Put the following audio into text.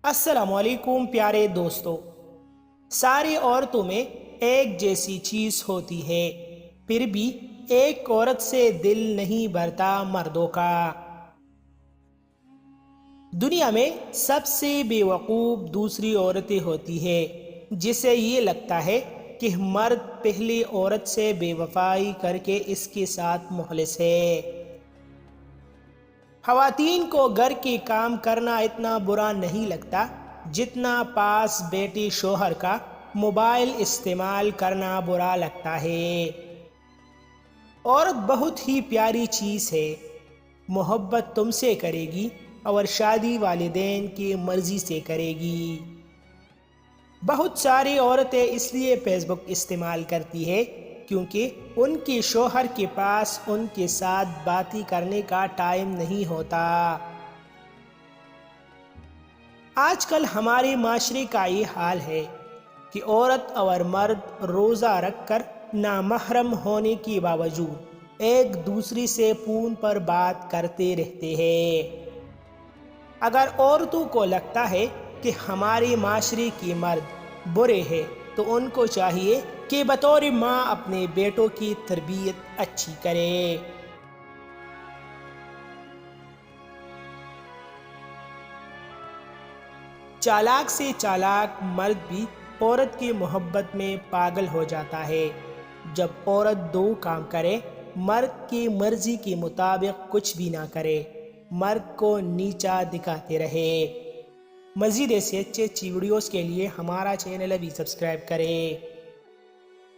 अस्सलामुअलैकुम प्यारे दोस्तों। सारी औरतों में एक जैसी चीज होती है, फिर भी एक औरत से दिल नहीं भरता मर्दों का। दुनिया में सबसे बेवकूफ़ दूसरी औरतें होती है, जिसे ये लगता है कि मर्द पहली औरत से बेवफाई करके इसके साथ मुखलिस है। ख़वातीन को घर के काम करना इतना बुरा नहीं लगता जितना पास बेटी शोहर का मोबाइल इस्तेमाल करना बुरा लगता है। औरत बहुत ही प्यारी चीज़ है। मोहब्बत तुमसे करेगी और शादी वालिदैन की मर्ज़ी से करेगी। बहुत सारी औरतें इसलिए फेसबुक इस्तेमाल करती है क्योंकि उनके शोहर के पास उनके साथ बातें करने का टाइम नहीं होता। आजकल हमारे माशरे का ये हाल है कि औरत और मर्द रोज़ा रखकर नामहरम होने के बावजूद एक दूसरे से फ़ोन पर बात करते रहते हैं। अगर औरतों को लगता है कि हमारे माशरे के मर्द बुरे हैं तो उनको चाहिए कि बतौर माँ अपने बेटों की तरबियत अच्छी करे। चालाक से चालाक मर्द भी औरत की मोहब्बत में पागल हो जाता है। जब औरत दो काम करे, मर्द की मर्जी के मुताबिक कुछ भी ना करे, मर्द को नीचा दिखाते रहे। मज़ीद ऐसे अच्छे वीडियोज़ के लिए हमारा चैनल अभी सब्सक्राइब करें।